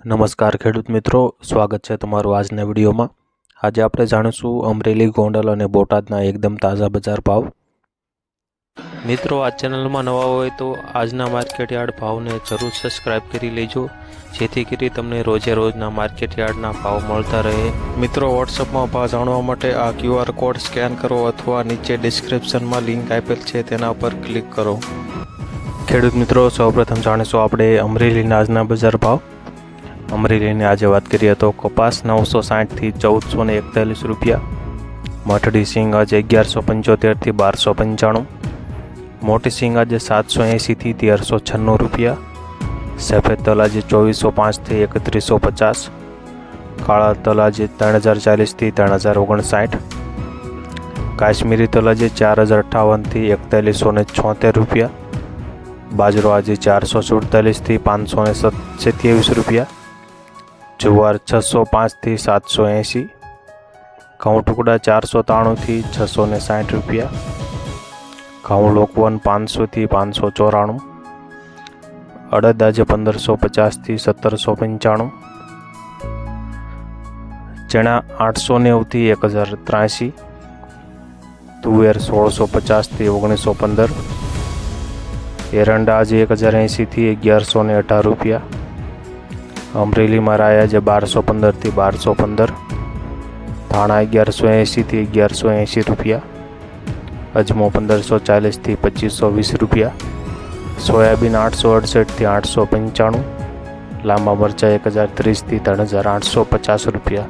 નમસ્કાર ખેડૂત મિત્રો, સ્વાગત છે તમારું આજના વિડીયોમાં। આજે આપણે જાણીશું અમરેલી, ગોંડલ અને બોટાદના એકદમ તાજા બજાર ભાવ। મિત્રો, આ ચેનલમાં નવા હોય તો આજના માર્કેટ યાર્ડ ભાવને જરૂર સબસ્ક્રાઇબ કરી લેજો, જેથી કરી તમને રોજે રોજના માર્કેટ યાર્ડના ભાવ મળતા રહે। મિત્રો, વોટ્સઅપમાં ભાવ જાણવા માટે આ QR કોડ સ્કેન કરો અથવા નીચે ડિસ્ક્રિપ્શનમાં લિંક આપેલ છે તેના પર ક્લિક કરો। ખેડૂત મિત્રો, સૌપ્રથમ જાણીશું આપણે અમરેલીના આજના બજાર ભાવ। અમરેલીની આજે વાત કરીએ તો કપાસ 960 થી 1441 રૂપિયા, મઠડી સિંગ આજે 1175 થી 1295, મોટી સિંગ આજે 780 થી 1396 રૂપિયા, સફેદ તલ આજે 2405 થી 3150, કાળા તલ આજે 3040 થી 3059, કાશ્મીરી તલ આજે 4058 થી 4176 રૂપિયા, બાજરો આજે 447 થી 527 રૂપિયા, જુવાર 605 થી 780, ઘઉં ટુકડા 493 થી 660 રૂપિયા, ઘઉં લોકવન 500 થી 594, અડદ આજે 1550 થી 1795, ચણા 890 થી 1083, તુવેર 1650 થી 1915, એરંડા આજે 1080 થી 1118 રૂપિયા, અમરેલીમાં રાય આજે 1215 થી 1215, ધાણા 1180 થી 1180 રૂપિયા, અજમો 1540 થી 2520 રૂપિયા, સોયાબીન 868 થી 895, લાંબા મરચા 1030 થી 3850 રૂપિયા।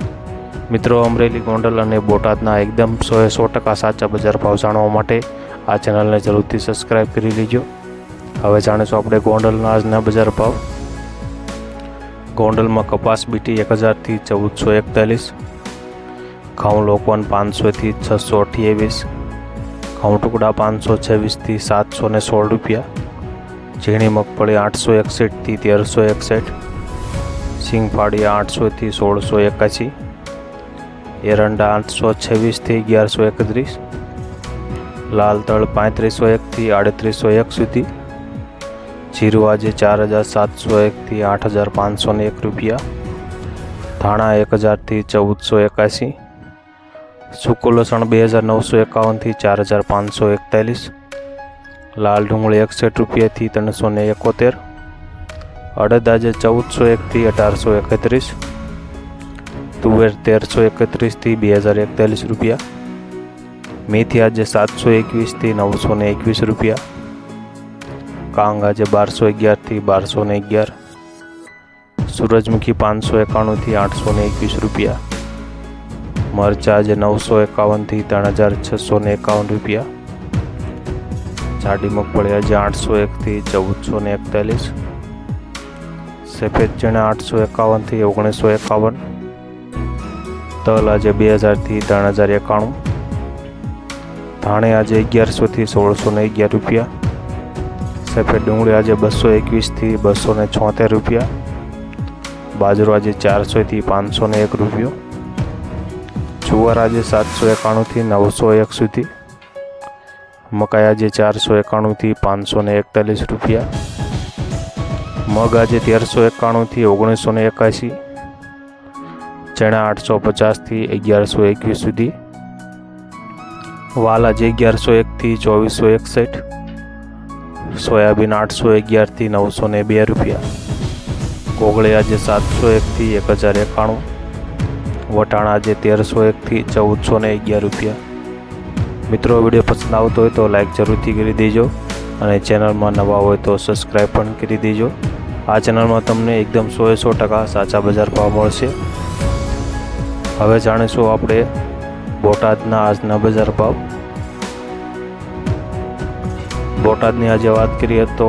મિત્રો, અમરેલી, ગોંડલ અને બોટાદના એકદમ 100% સાચા બજાર ભાવ જાણવા માટે આ ચેનલને જરૂરથી સબસ્ક્રાઇબ કરી લેજો। હવે જાણીશું આપણે ગોંડલના આજના બજાર ભાવ। ગોંડલમાં કપાસ બીટી 1000 થી 1441, ઘઉં લોકવન 500 થી 628, ઘઉં ટુકડા 526 થી 716 રૂપિયા, ઝીણી મગફળી 861 થી 1361, સિંગફાળી 800 થી 1681, એરંડા 826 થી 1131, લાલ તળ 3501 થી 3801 સુધી, જીરું આજે 4701 થી 8501 રૂપિયા, ધાણા 1000 થી 1481, સૂકું લસણ 2951 થી 4541, લાલ ડુંગળી 61 રૂપિયા થી 371, અડદ આજે 1401 થી 1831, તુવેર 1331 થી 2041 રૂપિયા, મેથી આજે 721 થી 921 રૂપિયા, કાંગ આજે 1211 થી 1211, સૂરજમુખી 591 થી 821 રૂપિયા, મરચા આજે 951 થી 3651 રૂપિયા, જાડી મગફળી આજે 801 થી 1441, સફેદ ચણા 851 થી 1951, તલ આજે 2000 થી 3091, ધાણે આજે 1100 થી 1611 રૂપિયા, સફેદ ડુંગળી આજે 221 થી 276 રૂપિયા, બાજરો આજે 400 થી 501 રૂપિયો, જુવાર આજે 791 થી 901 સુધી, મકાઈ આજે 491 થી 541 રૂપિયા, મગ આજે 1391 થી 1981, ચણા 850 થી 1121 સુધી, વાલ આજે 1101 થી 2461, સોયાબીન 811 થી 902 રૂપિયા, કોગળી આજે 701 થી 1091, વટાણા આજે 1301 થી 1411 રૂપિયા। મિત્રો, વિડીયો પસંદ આવતો હોય તો લાઈક જરૂરથી કરી દેજો અને ચેનલમાં નવા હોય તો સબસ્ક્રાઈબ પણ કરી દેજો। આ ચેનલમાં તમને એકદમ 100% સાચા બજાર ભાવ મળશે। હવે જાણીશું આપણે બોટાદના આજના બજાર ભાવ। બોટાદની આજે વાત કરીએ તો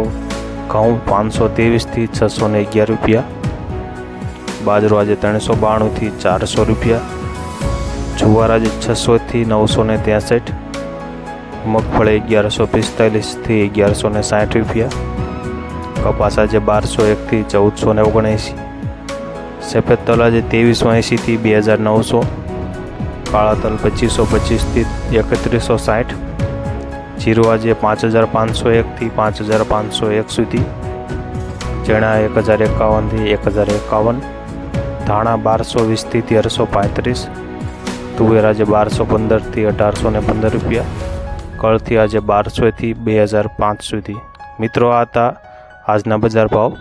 ઘઉં 523 થી 611 રૂપિયા, બાજરો આજે 392 થી 400 રૂપિયા, જુવાર આજે 600 થી 963, મગફળી 1145 થી 1160 રૂપિયા, કપાસ આજે 1201 થી 1479, સફેદ તલ આજે 2380 થી 2900, કાળા તલ 2525 થી 3160, જીરું આજે 5501 થી 5501 સુધી, ચણા 1051થી 1051, ધાણા 1220થી 1335, તુવેર આજે 1215થી 1815 રૂપિયા, કળથી આજે 1200થી 2005 સુધી। મિત્રો આ હતા આજના બજાર ભાવ।